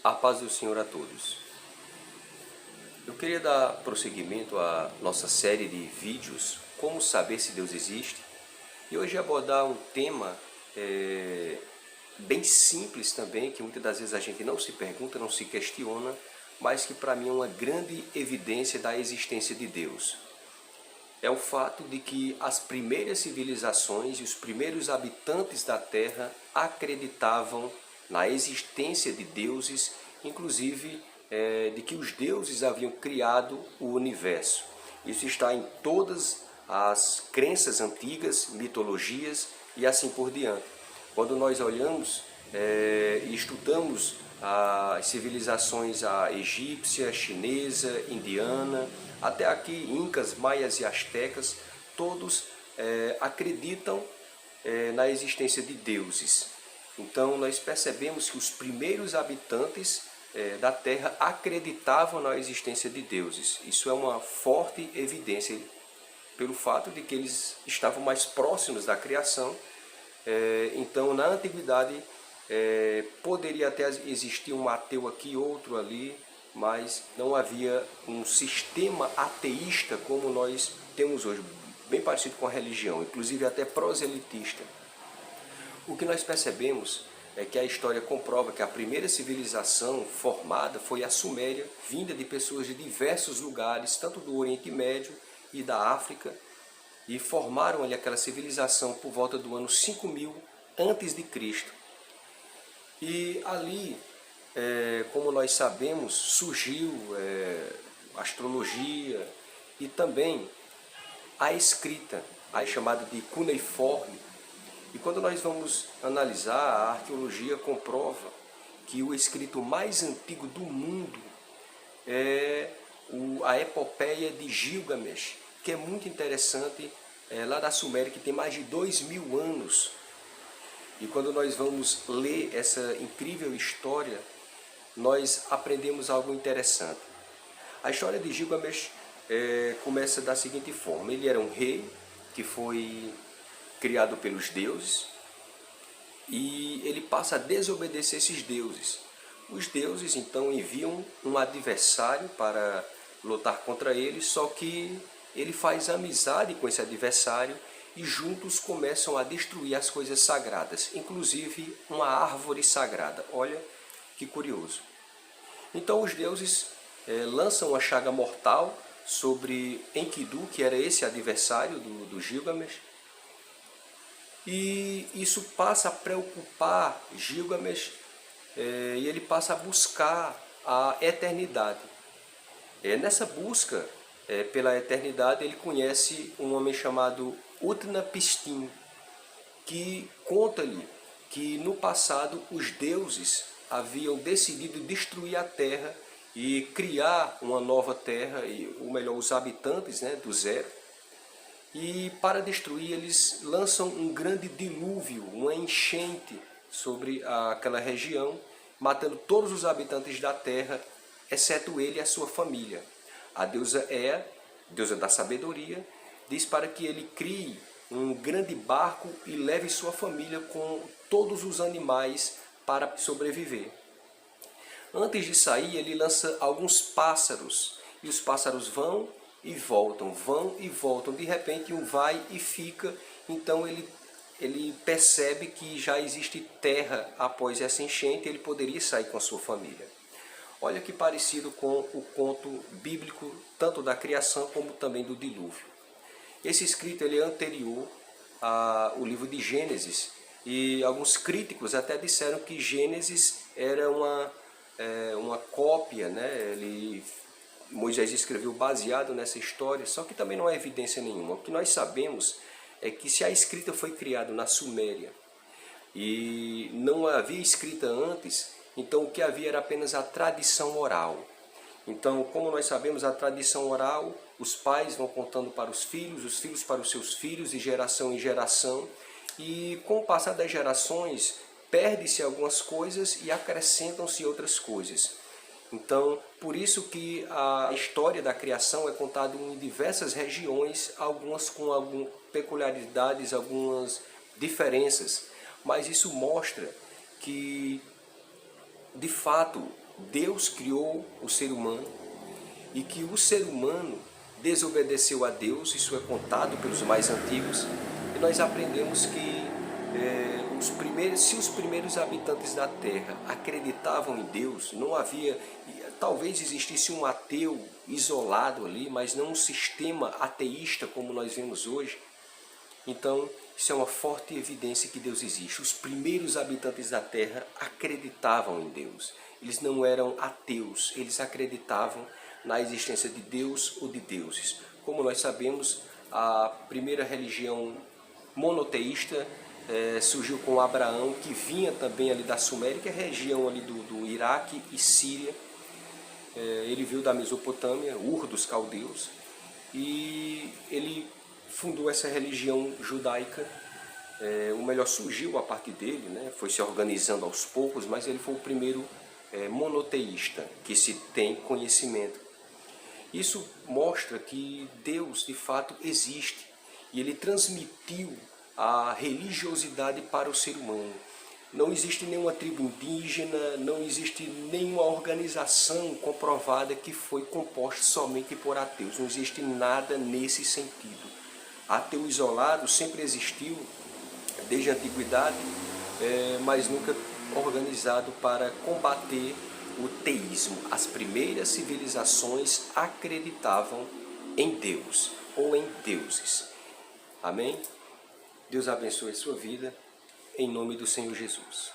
A paz do Senhor a todos. Eu queria dar prosseguimento à nossa série de vídeos Como Saber se Deus Existe, e hoje abordar um tema bem simples também, que muitas das vezes a gente não se pergunta, não se questiona, mas que para mim é uma grande evidência da existência de Deus. É o fato de que as primeiras civilizações e os primeiros habitantes da Terra acreditavam na existência de deuses, inclusive de que os deuses haviam criado o universo. Isso está em todas as crenças antigas, mitologias e assim por diante. Quando nós olhamos e estudamos as civilizações egípcia, chinesa, indiana, até aqui incas, maias e astecas, todos acreditam na existência de deuses. Então nós percebemos que os primeiros habitantes da Terra acreditavam na existência de deuses. Isso é uma forte evidência pelo fato de que eles estavam mais próximos da criação. Então na antiguidade poderia até existir um ateu aqui, outro ali, mas não havia um sistema ateísta como nós temos hoje, bem parecido com a religião, inclusive até proselitista. O que nós percebemos é que a história comprova que a primeira civilização formada foi a Suméria, vinda de pessoas de diversos lugares, tanto do Oriente Médio e da África, e formaram ali aquela civilização por volta do ano 5000 antes de Cristo. E ali, como nós sabemos, surgiu a astrologia e também a escrita, a chamada de cuneiforme. E quando nós vamos analisar, a arqueologia comprova que o escrito mais antigo do mundo é a epopeia de Gilgamesh, que é muito interessante, lá da Suméria, que tem mais de 2000 anos. E quando nós vamos ler essa incrível história, nós aprendemos algo interessante. A história de Gilgamesh começa da seguinte forma: ele era um rei que foi criado pelos deuses e ele passa a desobedecer esses deuses. Os deuses então enviam um adversário para lutar contra ele, só que ele faz amizade com esse adversário e juntos começam a destruir as coisas sagradas, inclusive uma árvore sagrada. Olha que curioso. Então os deuses lançam uma chaga mortal sobre Enkidu, que era esse adversário do Gilgamesh, e isso passa a preocupar Gilgamesh e ele passa a buscar a eternidade. Nessa busca pela eternidade, ele conhece um homem chamado Utnapishtim, que conta-lhe que no passado os deuses haviam decidido destruir a terra e criar uma nova terra, ou melhor, os habitantes do zero. E para destruir eles lançam um grande dilúvio, uma enchente sobre aquela região, matando todos os habitantes da terra, exceto ele e a sua família. A deusa Ea, deusa da sabedoria, diz para que ele crie um grande barco e leve sua família com todos os animais para sobreviver. Antes de sair, ele lança alguns pássaros, e os pássaros vão e voltam, vão e voltam. De repente um vai e fica, então ele percebe que já existe terra após essa enchente, ele poderia sair com a sua família. Olha que parecido com o conto bíblico, tanto da criação como também do dilúvio. Esse escrito ele é anterior ao livro de Gênesis, e alguns críticos até disseram que Gênesis era uma cópia, Moisés escreveu baseado nessa história, só que também não há evidência nenhuma. O que nós sabemos é que se a escrita foi criada na Suméria e não havia escrita antes, então o que havia era apenas a tradição oral. Então, como nós sabemos, a tradição oral, os pais vão contando para os filhos para os seus filhos, de geração em geração, e com o passar das gerações, perde-se algumas coisas e acrescentam-se outras coisas. Então, por isso que a história da criação é contada em diversas regiões, algumas com algumas peculiaridades, algumas diferenças, mas isso mostra que, de fato, Deus criou o ser humano e que o ser humano desobedeceu a Deus, isso é contado pelos mais antigos, e nós aprendemos que se os primeiros habitantes da Terra acreditavam em Deus, não havia, talvez existisse um ateu isolado ali, mas não um sistema ateísta como nós vemos hoje. Então, isso é uma forte evidência que Deus existe. Os primeiros habitantes da Terra acreditavam em Deus. Eles não eram ateus, eles acreditavam na existência de Deus ou de deuses. Como nós sabemos, a primeira religião monoteísta surgiu com Abraão, que vinha também ali da Suméria, que é a região ali do Iraque e Síria. Ele veio da Mesopotâmia, Ur dos Caldeus, e ele fundou essa religião judaica. O melhor surgiu a partir dele, né? Foi se organizando aos poucos, mas ele foi o primeiro monoteísta que se tem conhecimento. Isso mostra que Deus de fato existe e ele transmitiu a religiosidade para o ser humano. Não existe nenhuma tribo indígena, não existe nenhuma organização comprovada que foi composta somente por ateus. Não existe nada nesse sentido. Ateu isolado sempre existiu desde a antiguidade, mas nunca organizado para combater o teísmo. As primeiras civilizações acreditavam em Deus ou em deuses. Amém? Deus abençoe a sua vida, em nome do Senhor Jesus.